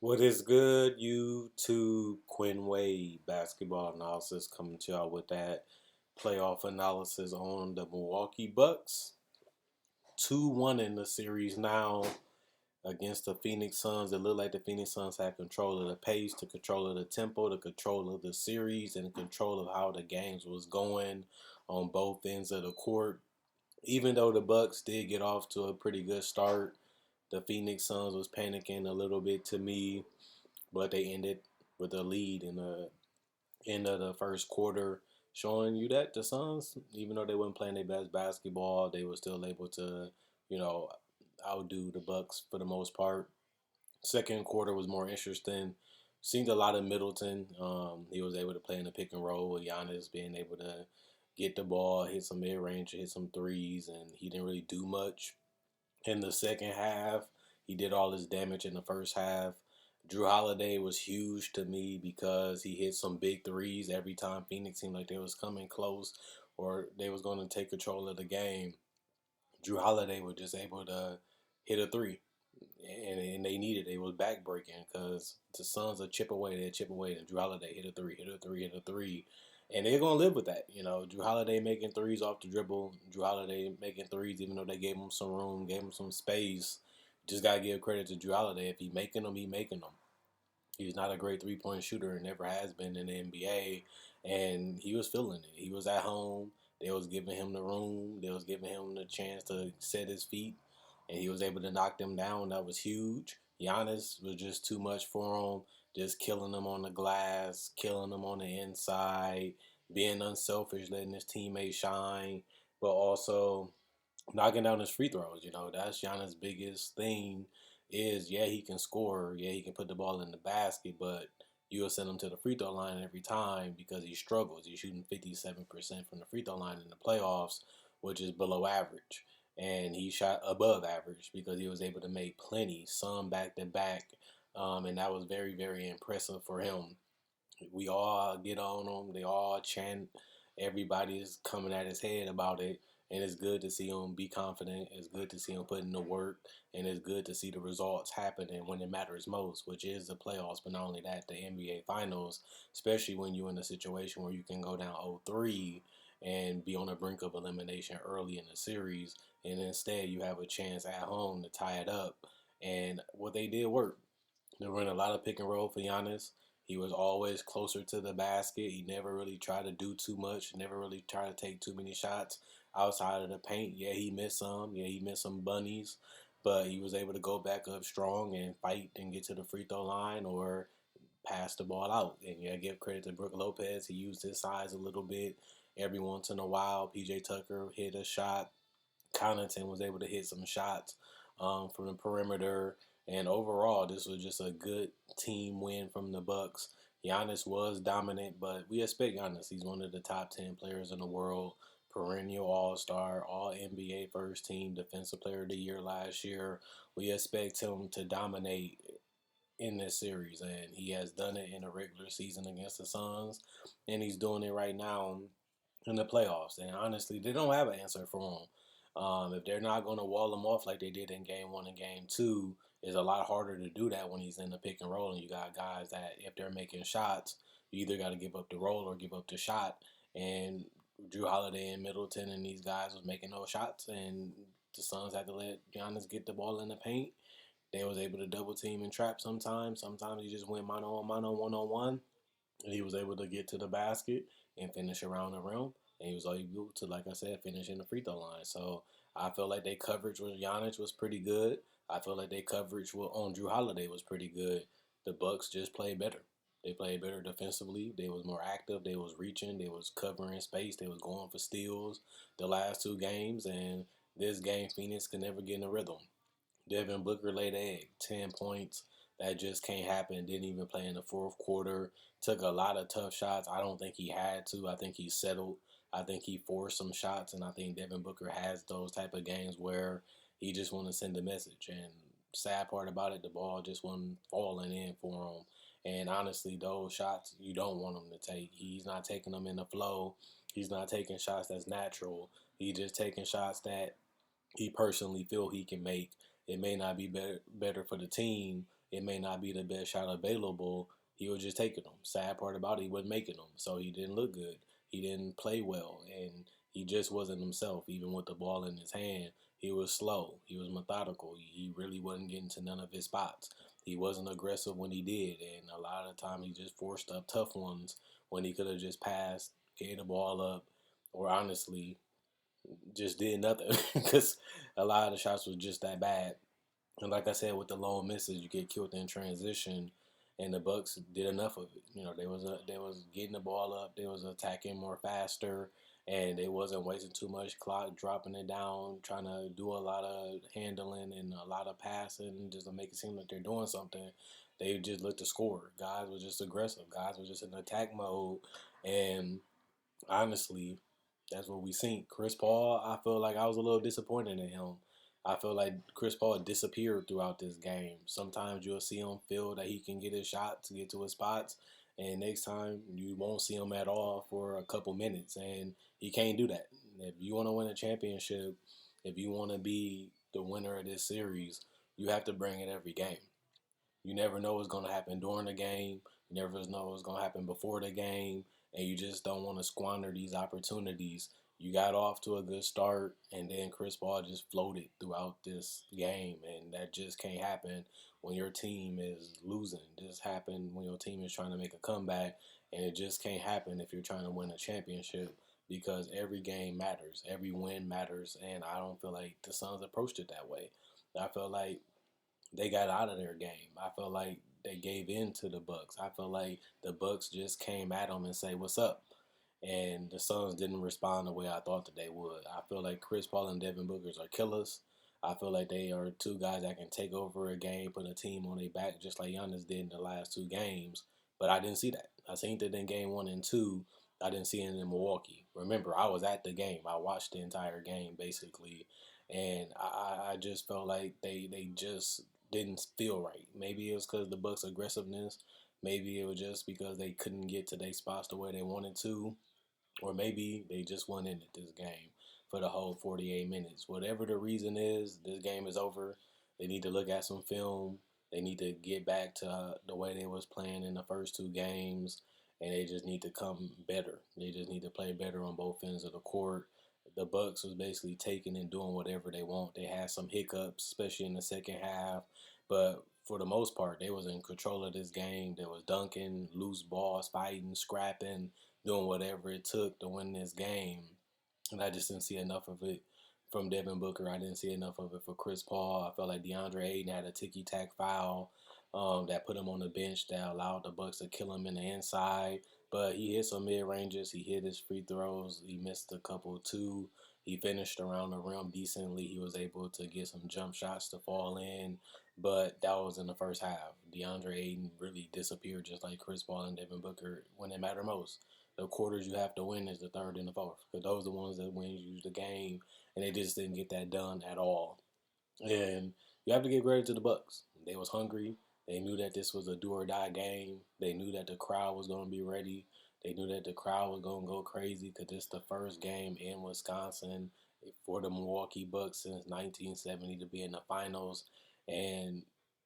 What is good, YouTube? Quinn Wade basketball analysis coming to y'all with that playoff analysis on the Milwaukee Bucks. 2-1 in the series now against the Phoenix Suns. It looked like the Phoenix Suns had control of the pace, the control of the tempo, the control of the series, and the control of how the games was going on both ends of the court. Even though the Bucks did get off to a pretty good start, the Phoenix Suns was panicking a little bit to me, but they ended with a lead in the end of the first quarter, showing you that the Suns, even though they weren't playing their best basketball, they were still able to, you know, outdo the Bucks for the most part. Second quarter was more interesting. Seemed a lot of Middleton. He was able to play in the pick and roll with Giannis being able to get the ball, hit some mid range, hit some threes, and he didn't really do much in the second half. He did all his damage in the first half. Drew Holiday was huge to me because he hit some big threes every time Phoenix seemed like they was coming close or they was going to take control of the game. Drew Holiday was just able to hit a three, and they needed it. It was back breaking because the Suns would chip away, they chip away, and Drew Holiday hit a three, hit a three, hit a three. And they're gonna live with that, Drew Holiday making threes off the dribble. Drew Holiday making threes, even though they gave him some room, gave him some space. Just gotta give credit to Drew Holiday. If he making them, he making them. He's not a great 3-point shooter and never has been in the NBA. And he was feeling it. He was at home. They was giving him the room. They was giving him the chance to set his feet. And he was able to knock them down. That was huge. Giannis was just too much for him. Just killing them on the glass, killing them on the inside, being unselfish, letting his teammates shine, but also knocking down his free throws. That's Giannis' biggest thing is, yeah, he can score. Yeah, he can put the ball in the basket, but you'll send him to the free throw line every time because he struggles. He's shooting 57% from the free throw line in the playoffs, which is below average. And he shot above average because he was able to make plenty, some back to back. And that was very, very impressive for him. We all get on him. They all chant. Everybody is coming at his head about it. And it's good to see him be confident. It's good to see him put in the work. And it's good to see the results happening when it matters most, which is the playoffs. But not only that, the NBA Finals, especially when you're in a situation where you can go down 0-3 and be on the brink of elimination early in the series. And instead, you have a chance at home to tie it up. And what they did worked. They run a lot of pick and roll for Giannis. He was always closer to the basket. He never really tried to do too much. Never really tried to take too many shots outside of the paint. Yeah, he missed some. Yeah, he missed some bunnies. But he was able to go back up strong and fight and get to the free throw line or pass the ball out. And yeah, give credit to Brook Lopez. He used his size a little bit every once in a while. PJ Tucker hit a shot. Connaughton was able to hit some shots from the perimeter. And overall, this was just a good team win from the Bucks. Giannis was dominant, but we expect Giannis. He's one of the top 10 players in the world, perennial All-Star, All NBA first team, Defensive Player of the Year last year. We expect him to dominate in this series, and he has done it in the regular season against the Suns, and he's doing it right now in the playoffs. And honestly, they don't have an answer for him. If they're not going to wall him off like they did in game one and game two, it's a lot harder to do that when he's in the pick and roll. And you got guys that if they're making shots, you either got to give up the roll or give up the shot. And Drew Holiday and Middleton and these guys was making those shots, and the Suns had to let Giannis get the ball in the paint. They was able to double team and trap sometimes. Sometimes he just went mano on mano, 1-on-1, and he was able to get to the basket and finish around the rim. And he was able to, like I said, finish in the free throw line. So I feel like their coverage with Giannis was pretty good. I feel like their coverage on Drew Holiday was pretty good. The Bucks just played better. They played better defensively. They was more active. They was reaching. They was covering space. They was going for steals the last two games. And this game, Phoenix could never get in a rhythm. Devin Booker laid an egg, 10 points. That just can't happen. Didn't even play in the fourth quarter. Took a lot of tough shots. I don't think he had to. I think he settled. I think he forced some shots, and I think Devin Booker has those type of games where he just want to send a message. And sad part about it, the ball just wasn't falling in for him. And honestly, those shots you don't want him to take. He's not taking them in the flow. He's not taking shots that's natural. He's just taking shots that he personally feel he can make. It may not be better for the team, it may not be the best shot available, he was just taking them. Sad part about it, he wasn't making them, so he didn't look good. He didn't play well, and he just wasn't himself. Even with the ball in his hand, he was slow. He was methodical. He really wasn't getting to none of his spots. He wasn't aggressive when he did, and a lot of the time he just forced up tough ones when he could have just passed, gave the ball up, or honestly just did nothing because a lot of the shots was just that bad. And like I said, with the lone misses, you get killed in transition, and the Bucks did enough of it. They was getting the ball up, they was attacking more faster, and they wasn't wasting too much clock, dropping it down, trying to do a lot of handling and a lot of passing just to make it seem like they're doing something. They just looked to score. Guys were just aggressive. Guys were just in attack mode, and honestly, that's what we seen. Chris Paul, I feel like I was a little disappointed in him. I feel like Chris Paul disappeared throughout this game. Sometimes you'll see him feel that he can get his shot to get to his spots, and next time you won't see him at all for a couple minutes, and he can't do that. If you want to win a championship, if you want to be the winner of this series, you have to bring it every game. You never know what's going to happen during the game. You never know what's going to happen before the game. And you just don't want to squander these opportunities. You got off to a good start, and then Chris Paul just floated throughout this game. And that just can't happen when your team is losing. This happened when your team is trying to make a comeback. And it just can't happen if you're trying to win a championship because every game matters. Every win matters. And I don't feel like the Suns approached it that way. I feel like they got out of their game. I feel like they gave in to the Bucks. I feel like the Bucks just came at them and say, "What's up?" And the Suns didn't respond the way I thought that they would. I feel like Chris Paul and Devin Booker are killers. I feel like they are two guys that can take over a game, put a team on their back, just like Giannis did in the last two games. But I didn't see that. I seen that in game one and two. I didn't see it in Milwaukee. Remember, I was at the game. I watched the entire game basically, and I just felt like they just didn't feel right. Maybe it was because the Bucks' aggressiveness. Maybe it was just because they couldn't get to their spots the way they wanted to, or maybe they just went into this game for the whole 48 minutes. Whatever the reason is, this game is over. They need to look at some film. They need to get back to the way they was playing in the first two games, and they just need to come better. They just need to play better on both ends of the court. The Bucks was basically taking and doing whatever they want. They had some hiccups, especially in the second half, but for the most part, they was in control of this game. They was dunking, loose balls, fighting, scrapping, doing whatever it took to win this game. And I just didn't see enough of it from Devin Booker. I didn't see enough of it for Chris Paul. I felt like DeAndre Ayton had a ticky-tack foul that put him on the bench that allowed the Bucks to kill him in the inside. But he hit some mid-ranges. He hit his free throws. He missed a couple too. He finished around the rim decently. He was able to get some jump shots to fall in. But that was in the first half. DeAndre Ayton really disappeared just like Chris Paul and Devin Booker when it mattered most. The quarters you have to win is the third and the fourth. Because those are the ones that win you the game. And they just didn't get that done at all. And you have to give credit to the Bucks. They was hungry. They knew that this was a do or die game. They knew that the crowd was going to be ready. They knew that the crowd was going to go crazy because it's the first game in Wisconsin for the Milwaukee Bucks since 1970 to be in the finals. And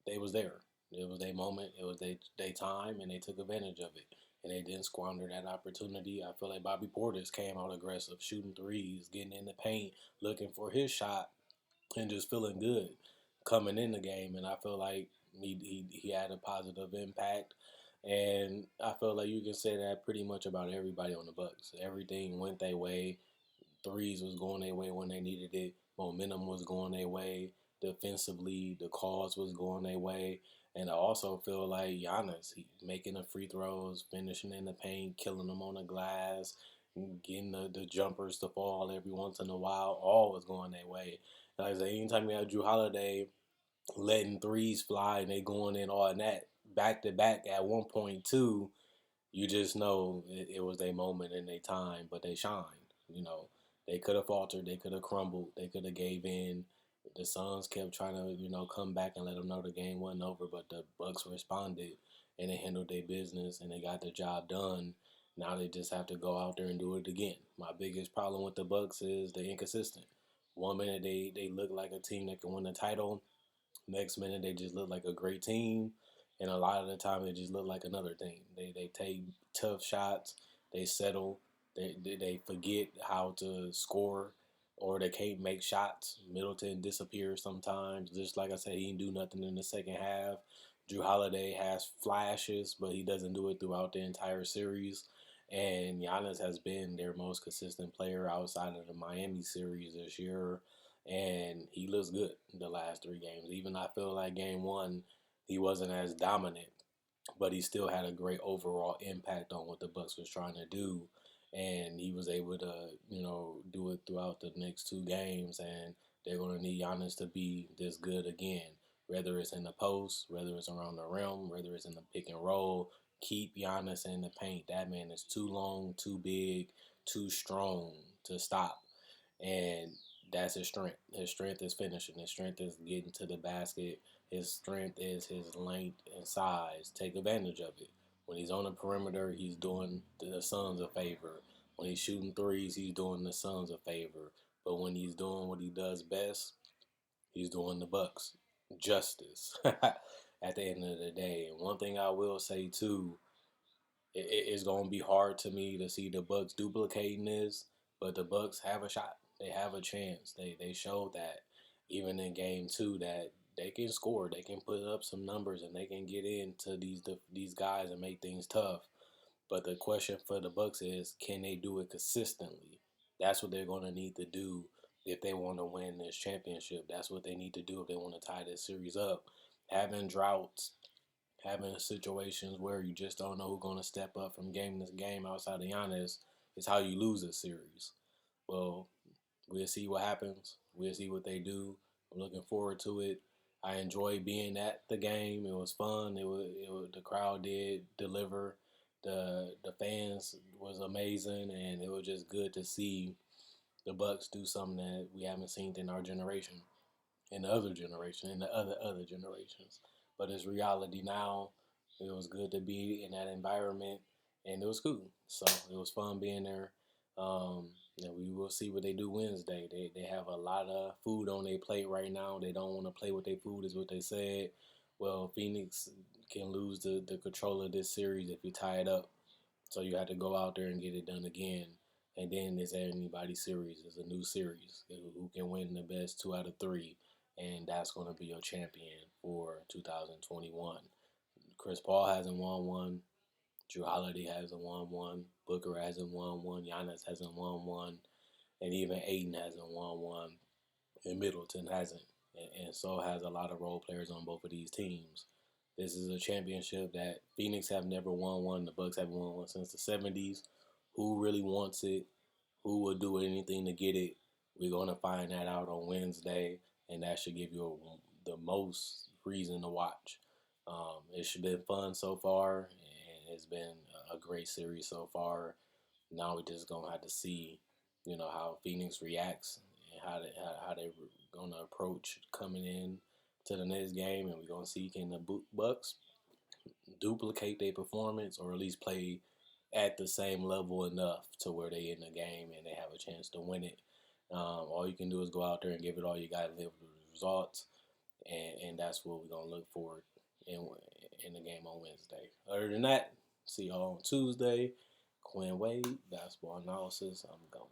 they was there. It was their moment. It was their time, and they took advantage of it. And they didn't squander that opportunity. I feel like Bobby Portis came out aggressive, shooting threes, getting in the paint, looking for his shot and just feeling good coming in the game. And I feel like he had a positive impact. And I feel like you can say that pretty much about everybody on the Bucks. Everything went their way. Threes was going their way when they needed it. Momentum was going their way. Defensively, the calls was going their way. And I also feel like Giannis, he making the free throws, finishing in the paint, killing them on the glass, getting the jumpers to fall every once in a while, all was going their way. Like I say, anytime you have Drew Holiday letting threes fly and they going in all that back to back at 1.2, you just know it was their moment and their time, but they shined. You know, they could have faltered, they could have crumbled, they could have gave in. The Suns kept trying to, come back and let them know the game wasn't over, but the Bucks responded and they handled their business and they got the job done. Now they just have to go out there and do it again. My biggest problem with the Bucks is the inconsistent. One minute they look like a team that can win the title, Next minute, they just look like a great team, and a lot of the time, they just look like another team. They take tough shots, they settle, they forget how to score, or they can't make shots. Middleton disappears sometimes. Just like I said, he didn't do nothing in the second half. Drew Holiday has flashes, but he doesn't do it throughout the entire series. And Giannis has been their most consistent player outside of the Miami series this year, and he looks good the last 3 games. Even I feel like game one, he wasn't as dominant, but he still had a great overall impact on what the Bucks was trying to do, and he was able to do it throughout the next 2 games. And they're going to need Giannis to be this good again, whether it's in the post, whether it's around the rim, whether it's in the pick and roll. Keep Giannis in the paint. That man is too long, too big, too strong to stop, and that's his strength. His strength is finishing. His strength is getting to the basket. His strength is his length and size. Take advantage of it. When he's on the perimeter, he's doing the Suns a favor. When he's shooting threes, he's doing the Suns a favor. But when he's doing what he does best, he's doing the Bucks justice at the end of the day. And one thing I will say too, it's gonna be hard to me to see the Bucks duplicating this, but the Bucks have a shot. They have a chance. They showed that even in game two that they can score, they can put up some numbers, and they can get into these guys and make things tough. But the question for the Bucks is, can they do it consistently? That's what they're gonna need to do if they want to win this championship. That's what they need to do if they want to tie this series up. Having droughts, having situations where you just don't know who's going to step up from game to game outside of Giannis is how you lose a series. Well, we'll see what happens. We'll see what they do. I'm looking forward to it. I enjoyed being at the game. It was fun. It was the crowd did deliver. The fans was amazing, and it was just good to see the Bucks do something that we haven't seen in our generation, in the other generation, in the other generations. But it's reality now. It was good to be in that environment, and it was cool. So it was fun being there. And we will see what they do Wednesday. They have a lot of food on their plate right now. They don't want to play with their food, is what they said. Well, Phoenix can lose the control of this series if you tie it up. So you have to go out there and get it done again. And then it's anybody's series. It's a new series. Who can win the best 2 out of 3. And that's going to be your champion for 2021. Chris Paul hasn't won one. Drew Holiday hasn't won one. Booker hasn't won one. Giannis hasn't won one. And even Aiden hasn't won one. And Middleton hasn't. And so has a lot of role players on both of these teams. This is a championship that Phoenix have never won one. The Bucks haven't won one since the 70s. Who really wants it? Who will do anything to get it? We're going to find that out on Wednesday, and that should give you the most reason to watch. It's been fun so far, and it's been a great series so far. Now we're just going to have to see, how Phoenix reacts and how they're going to approach coming in to the next game, and we're going to see can the Bucks duplicate their performance or at least play at the same level enough to where they in the game and they have a chance to win it. All you can do is go out there and give it all you got and live with the results, and that's what we're going to look for in the game on Wednesday. Other than that, see y'all on Tuesday. Quinn Wade, basketball analysis. I'm going.